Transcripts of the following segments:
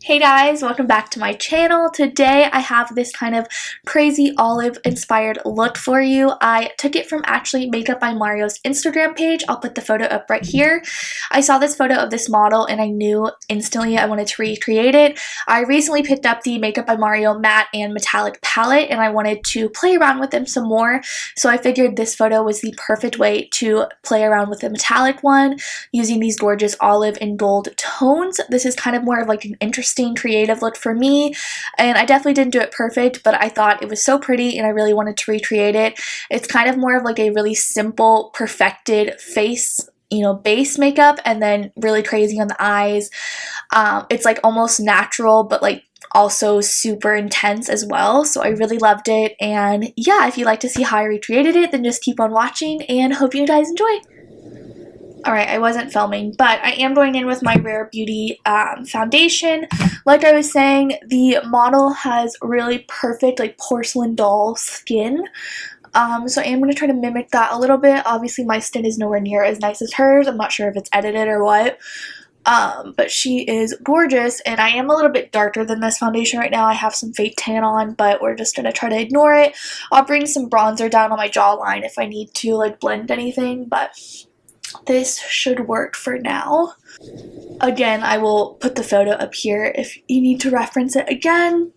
Hey guys, welcome back to my channel. Today I have this kind of crazy olive inspired look for you. I took it from actually Makeup by Mario's Instagram page. I'll put the photo up right here. I saw this photo of this model and I knew instantly I wanted to recreate it. I recently picked up the Makeup by Mario matte and metallic palette and I wanted to play around with them some more. So I figured this photo was the perfect way to play around with the metallic one using these gorgeous olive and gold tones. This is kind of more of like an interesting creative look for me, and I definitely didn't do it perfect, but I thought it was so pretty and I really wanted to recreate it. It's kind of more of like a really simple, perfected face, base makeup, and then really crazy on the eyes. It's like almost natural, but like also super intense as well, so I really loved it. And yeah, if you'd like to see how I recreated it, then just keep on watching and hope you guys enjoy. Alright, I wasn't filming, but I am going in with my Rare Beauty foundation. Like I was saying, the model has really perfect, like, porcelain doll skin. So I am going to try to mimic that a little bit. Obviously, my skin is nowhere near as nice as hers. I'm not sure if it's edited or what. But she is gorgeous, and I am a little bit darker than this foundation right now. I have some fake tan on, but we're just going to try to ignore it. I'll bring some bronzer down on my jawline if I need to, like, blend anything, but this should work for now. Again, I will put the photo up here if you need to reference it again.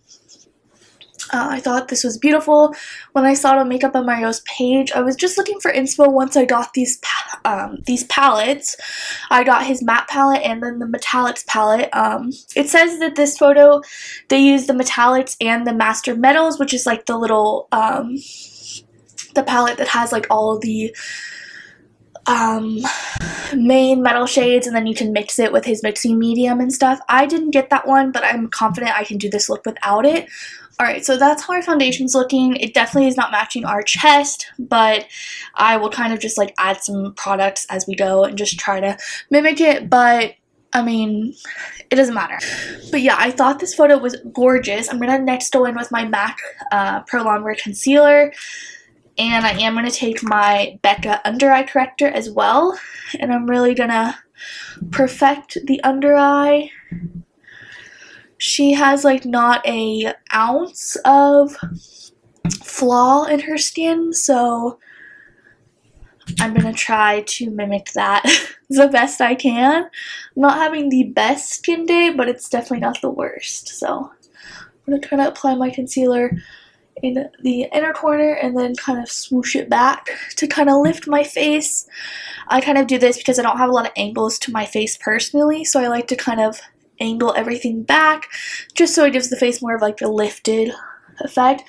I thought this was beautiful. When I saw it on Makeup by Mario's page, I was just looking for inspo once I got these palettes. I got his matte palette and then the metallics palette. It says that this photo, they use the metallics and the master metals, which is like the little, the palette that has like all of the main metal shades, and then you can mix it with his mixing medium and stuff. I didn't get that one, but I'm confident I can do this look without it. Alright, so that's how our foundation's looking. It definitely is not matching our chest, but I will kind of just like add some products as we go and just try to mimic it, but I mean, it doesn't matter. But yeah, I thought this photo was gorgeous. I'm gonna next go in with my MAC Pro Longwear Concealer. And I am going to take my BECCA under eye corrector as well, and I'm really going to perfect the under eye. She has like not an ounce of flaw in her skin, so I'm going to try to mimic that the best I can. I'm not having the best skin day, but it's definitely not the worst. So I'm going to try to apply my concealer in the inner corner and then kind of swoosh it back to kind of lift my face. I kind of do this because I don't have a lot of angles to my face personally, so I like to kind of angle everything back just so it gives the face more of like a lifted effect.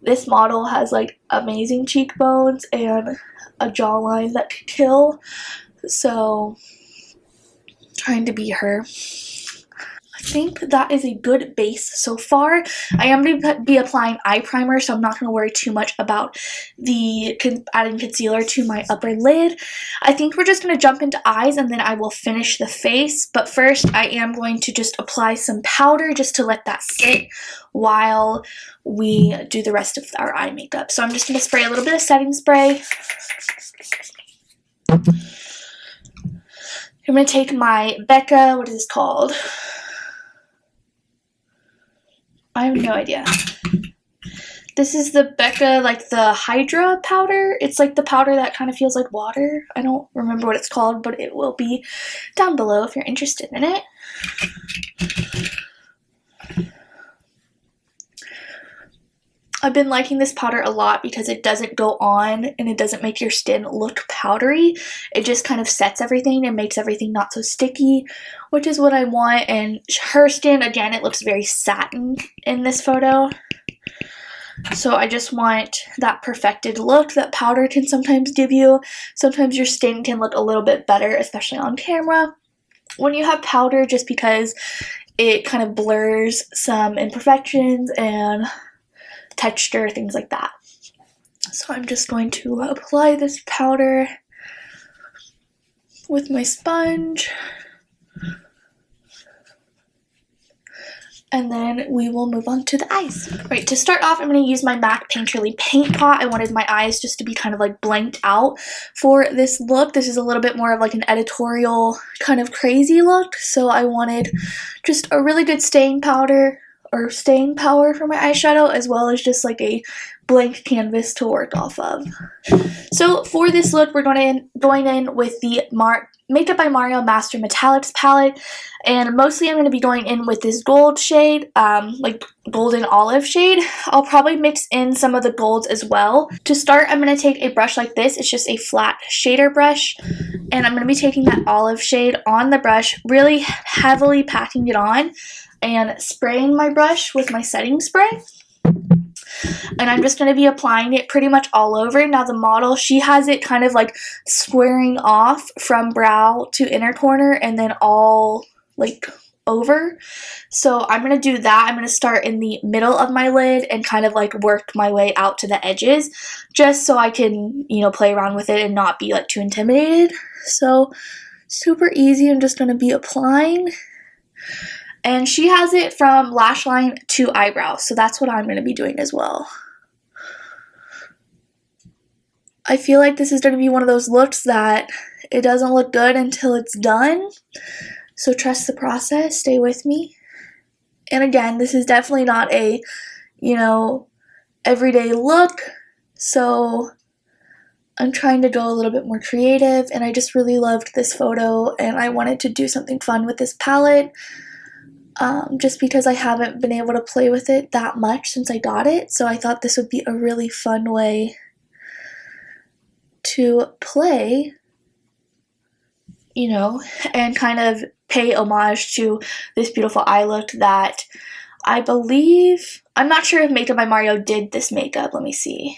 This model has like amazing cheekbones and a jawline that could kill, so trying to be her. I think that is a good base so far. I am going to be applying eye primer, so I'm not going to worry too much about the adding concealer to my upper lid. I think we're just going to jump into eyes and then I will finish the face. But first, I am going to just apply some powder just to let that sit while we do the rest of our eye makeup. So I'm just going to spray a little bit of setting spray. I'm going to take my BECCA, what is this called? I have no idea. This is the BECCA, like the Hydra powder. It's like the powder that kind of feels like water. I don't remember what it's called, but it will be down below if you're interested in it. I've been liking this powder a lot because it doesn't go on and it doesn't make your skin look powdery. It just kind of sets everything and makes everything not so sticky, which is what I want. And her skin, again, it looks very satin in this photo. So I just want that perfected look that powder can sometimes give you. Sometimes your skin can look a little bit better, especially on camera, when you have powder, just because it kind of blurs some imperfections and texture, things like that. So I'm just going to apply this powder with my sponge. and then we will move on to the eyes. Right, to start off, I'm going to use my MAC Painterly paint pot. I wanted my eyes just to be kind of like blanked out for this look. This is a little bit more of like an editorial kind of crazy look, so I wanted just a really good staying power for my eyeshadow, as well as just like a blank canvas to work off of. So for this look, we're going in with the Makeup by Mario Master Metallics palette, and mostly I'm going to be going in with this gold shade, like golden olive shade. I'll probably mix in some of the golds as well. To start, I'm going to take a brush like this. It's just a flat shader brush, and I'm going to be taking that olive shade on the brush, really heavily packing it on, and spraying my brush with my setting spray. And I'm just going to be applying it pretty much all over. Now the model, she has it kind of like squaring off from brow to inner corner and then all like over. So I'm going to do that. I'm going to start in the middle of my lid and kind of like work my way out to the edges, just so I can, you know, play around with it and not be like too intimidated. So super easy. I'm just going to be applying. And she has it from lash line to eyebrow, so that's what I'm going to be doing as well. I feel like this is going to be one of those looks that it doesn't look good until it's done. So trust the process, stay with me. And again, this is definitely not a, you know, everyday look. So I'm trying to go a little bit more creative, and I just really loved this photo and I wanted to do something fun with this palette. Just because I haven't been able to play with it that much since I got it. So I thought this would be a really fun way to play, you know, and kind of pay homage to this beautiful eye look that I believe, I'm not sure if Makeup by Mario did this makeup. Let me see.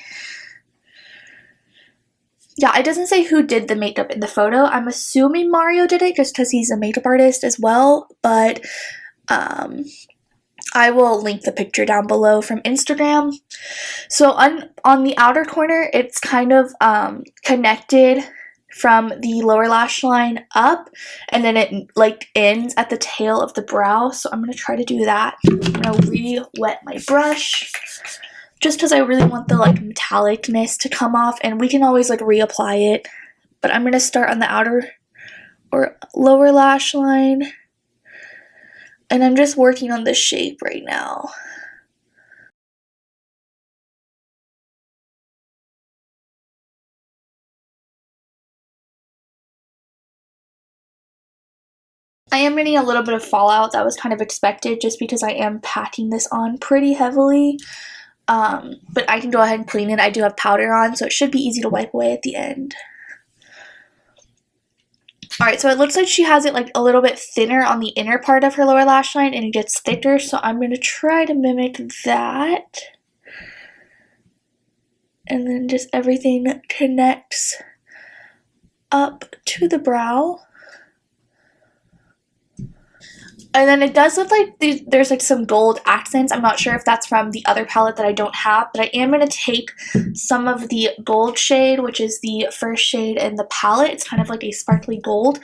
Yeah, it doesn't say who did the makeup in the photo. I'm assuming Mario did it just because he's a makeup artist as well, but I will link the picture down below from Instagram. So on the outer corner, it's kind of connected from the lower lash line up, and then it like ends at the tail of the brow. So I'm going to try to do that. I'm going to re-wet my brush just because I really want the like metallicness to come off, and we can always like reapply it. But I'm going to start on the outer or lower lash line. And I'm just working on the shape right now. I am getting a little bit of fallout. That was kind of expected just because I am packing this on pretty heavily. But I can go ahead and clean it. I do have powder on, so it should be easy to wipe away at the end. Alright, so it looks like she has it like a little bit thinner on the inner part of her lower lash line, and it gets thicker, so I'm going to try to mimic that. And then just everything connects up to the brow. And then it does look like there's like some gold accents. I'm not sure if that's from the other palette that I don't have, but I am going to take some of the gold shade, which is the first shade in the palette. It's kind of like a sparkly gold.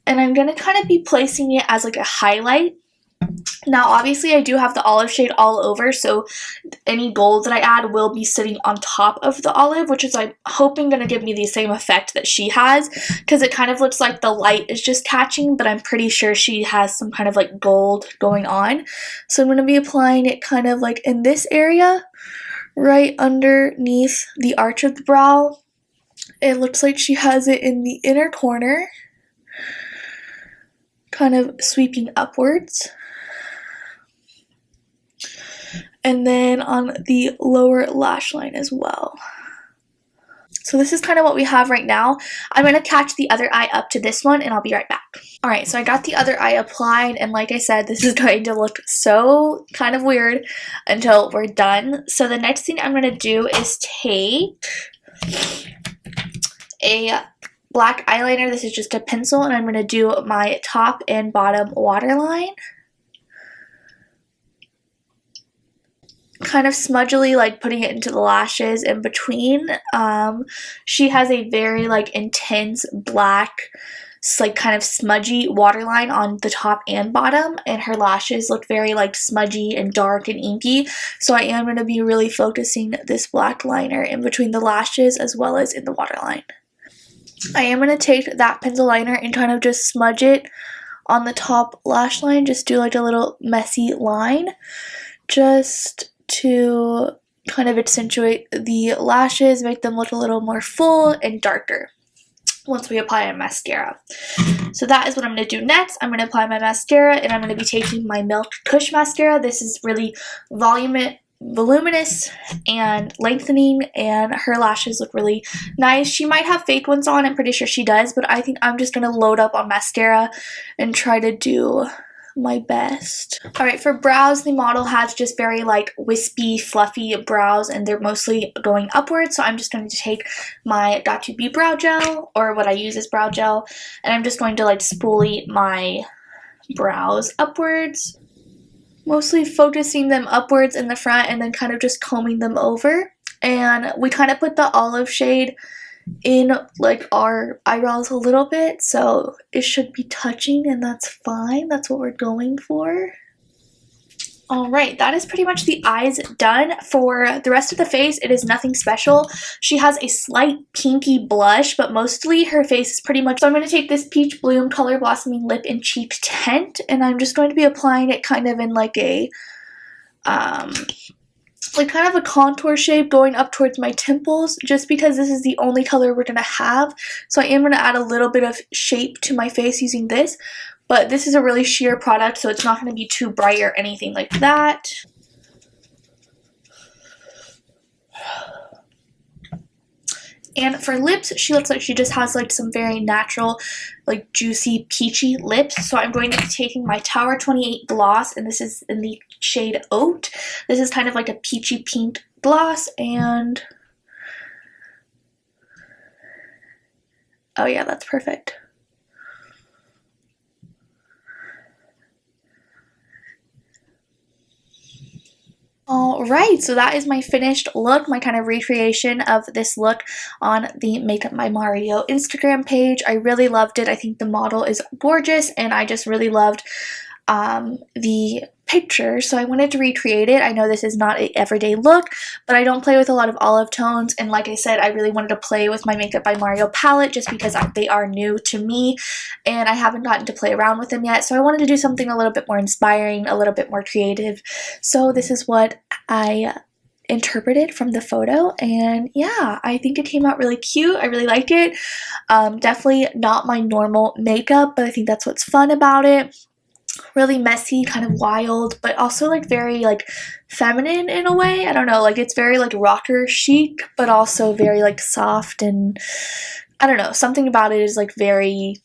And I'm going to kind of be placing it as like a highlight. Now, obviously, I do have the olive shade all over, so any gold that I add will be sitting on top of the olive, which is, I'm hoping, going to give me the same effect that she has, because it kind of looks like the light is just catching, but I'm pretty sure she has some kind of, like, gold going on. So I'm going to be applying it kind of, like, in this area, right underneath the arch of the brow. It looks like she has it in the inner corner, kind of sweeping upwards. And then on the lower lash line as well. So this is kind of what we have right now. I'm going to catch the other eye up to this one, and I'll be right back. Alright, so I got the other eye applied, and like I said, this is going to look so kind of weird until we're done. So the next thing I'm going to do is take a black eyeliner. This is just a pencil, and I'm going to do my top and bottom waterline. Kind of smudgely, like putting it into the lashes in between. She has a very like intense black like kind of smudgy waterline on the top and bottom, and her lashes look very like smudgy and dark and inky. So I am going to be really focusing this black liner in between the lashes as well as in the waterline. I am going to take that pencil liner and kind of just smudge it on the top lash line, just do like a little messy line just to kind of accentuate the lashes, make them look a little more full and darker once we apply our mascara. So that is what I'm going to do next. I'm going to apply my mascara, and I'm going to be taking my Milk Kush mascara. This is really voluminous and lengthening, and her lashes look really nice. She might have fake ones on, I'm pretty sure she does, but I think I'm just going to load up on mascara and try to do my best. Alright, for brows, the model has just very like wispy, fluffy brows, and they're mostly going upwards, so I'm just going to take my BlonderBeauty brow gel, or what I use is brow gel, and I'm just going to like spoolie my brows upwards, mostly focusing them upwards in the front and then kind of just combing them over. And we kind of put the olive shade in like our eyebrows a little bit, so it should be touching, and that's fine. That's what we're going for. Alright, that is pretty much the eyes done. For the rest of the face, it is nothing special. She has a slight pinky blush, but mostly her face is pretty much... So I'm going to take this Peach Bloom Color Blossoming Lip in Cheap Tint, and I'm just going to be applying it kind of in like a... like kind of a contour shape going up towards my temples, just because this is the only color we're going to have. So I am going to add a little bit of shape to my face using this, but this is a really sheer product, so it's not going to be too bright or anything like that. And for lips, she looks like she just has like some very natural, like juicy, peachy lips. So I'm going to be taking my Tower 28 gloss, and this is in the shade Oat. This is kind of like a peachy pink gloss, and oh yeah, that's perfect. Alright, so that is my finished look, my kind of recreation of this look on the Makeup by Mario Instagram page. I really loved it. I think the model is gorgeous, and I just really loved the picture, so I wanted to recreate it. I know this is not an everyday look, but I don't play with a lot of olive tones, and like I said, I really wanted to play with my Makeup by Mario palette just because they are new to me, and I haven't gotten to play around with them yet, so I wanted to do something a little bit more inspiring, a little bit more creative. So this is what I interpreted from the photo, and yeah, I think it came out really cute. I really like it. Definitely not my normal makeup, but I think that's what's fun about it. Really messy, kind of wild, but also like very like feminine in a way. I don't know, like it's very like rocker chic, but also very like soft, and I don't know, something about it is like very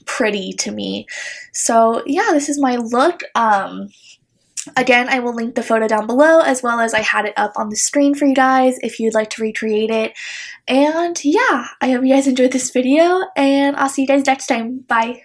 pretty to me. So yeah, this is my look. Again, I will link the photo down below, as well as I had it up on the screen for you guys if you'd like to recreate it. And yeah, I hope you guys enjoyed this video, and I'll see you guys next time. Bye!